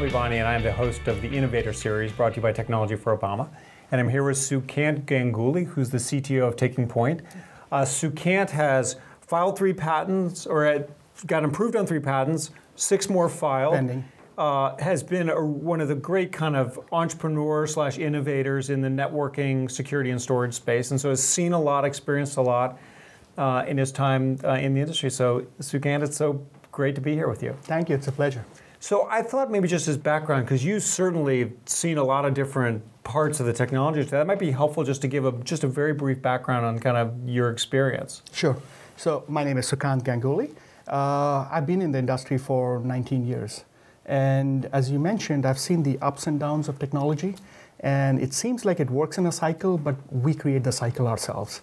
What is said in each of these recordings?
Vivani, and I am the host of the Innovator series brought to you by Technology for Obama. And I'm here with Sukanta Ganguly, who's the CTO of Taking Point. Sukant has filed 3 patents, or got improved on 3 patents, 6 more filed. Pending. Has been one of the great kind of entrepreneurs / innovators in the networking, security, and storage space, and so has seen a lot, experienced a lot in his time in the industry. So, Sukant, it's so great to be here with you. Thank you. It's a pleasure. So I thought maybe just as background, because you've certainly seen a lot of different parts of the technology, that might be helpful just to give just a very brief background on kind of your experience. Sure. So my name is Sukanta Ganguly. I've been in the industry for 19 years. And as you mentioned, I've seen the ups and downs of technology. And it seems like it works in a cycle, but we create the cycle ourselves.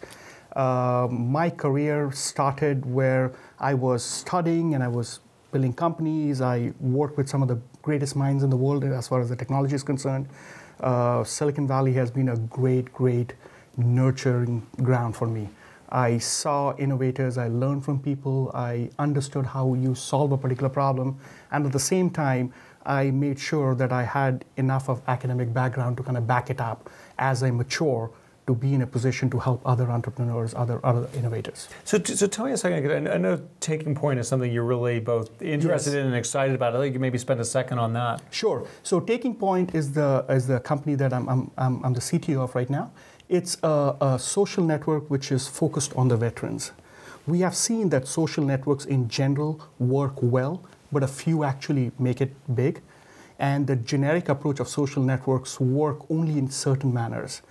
My career started where I was studying and I was building companies. I worked with some of the greatest minds in the world as far as the technology is concerned. Silicon Valley has been a great nurturing ground for me. I saw innovators, I learned from people, I understood how you solve a particular problem, and at the same time, I made sure that I had enough of academic background to kind of back it up as I mature to be in a position to help other entrepreneurs, other innovators. So tell me a second, I know Taking Point is something you're really both interested in and excited about. I'd like you to maybe spend a second on that. Sure. So Taking Point is the company that I'm the CTO of right now. It's a social network which is focused on the veterans. We have seen that social networks in general work well, but a few actually make it big. And the generic approach of social networks work only in certain manners.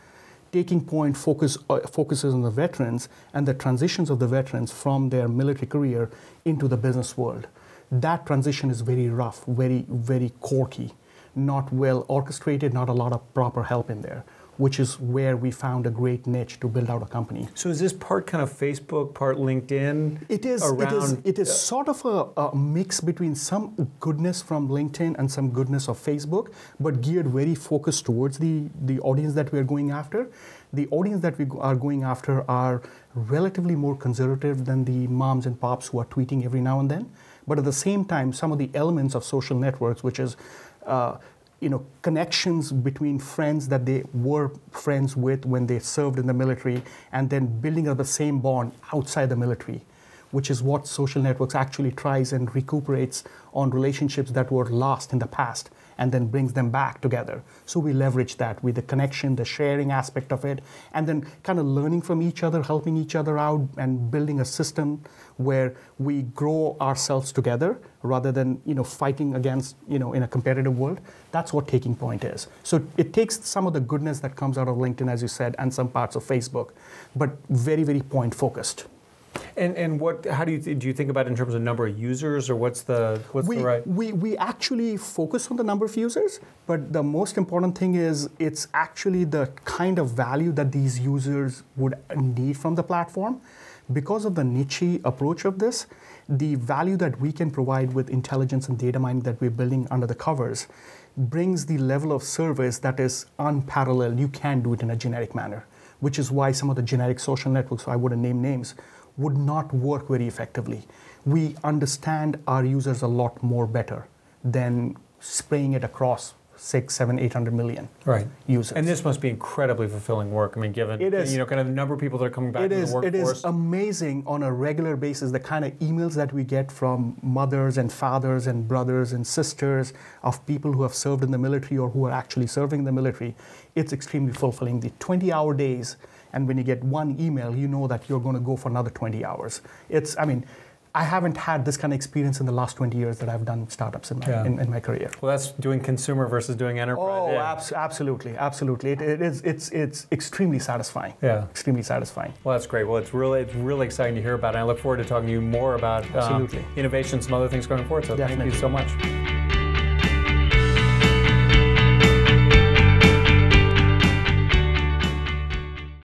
Taking Point focuses on the veterans and the transitions of the veterans from their military career into the business world. That transition is very rough, very quirky, not well orchestrated, not a lot of proper help in there, which is where we found a great niche to build out a company. So is this part kind of Facebook, part LinkedIn? It is sort of a mix between some goodness from LinkedIn and some goodness of Facebook, but geared very focused towards the audience that we are going after. The audience that we are going after are relatively more conservative than the moms and pops who are tweeting every now and then. But at the same time, some of the elements of social networks, which is connections between friends that they were friends with when they served in the military, and then building up the same bond outside the military, which is what social networks actually tries and recuperates on relationships that were lost in the past, and then brings them back together. So we leverage that with the connection, the sharing aspect of it, and then kind of learning from each other, helping each other out, and building a system where we grow ourselves together rather than fighting against in a competitive world. That's what Taking Point is. So it takes some of the goodness that comes out of LinkedIn, as you said, and some parts of Facebook, but very point focused. And how do you think about it in terms of number of users, or what's the right? We actually focus on the number of users, but the most important thing is it's actually the kind of value that these users would need from the platform. Because of the niche approach of this, the value that we can provide with intelligence and data mining that we're building under the covers brings the level of service that is unparalleled. You can't do it in a generic manner, which is why some of the generic social networks, so I wouldn't name names, would not work very effectively. We understand our users a lot more better than spraying it across 600, 700, 800 million users. And this must be incredibly fulfilling work. I mean, given kind of the number of people that are coming back to the workforce. It is amazing on a regular basis, the kind of emails that we get from mothers and fathers and brothers and sisters of people who have served in the military or who are actually serving in the military. It's extremely fulfilling. The 20-hour days, and when you get one email, you know that you're going to go for another 20 hours. I haven't had this kind of experience in the last 20 years that I've done startups in my career. Well, that's doing consumer versus doing enterprise. Oh, absolutely. It's extremely satisfying. Yeah, extremely satisfying. Well, that's great. Well, it's really exciting to hear about, and I look forward to talking to you more about innovation, some other things going forward. So thank you so much.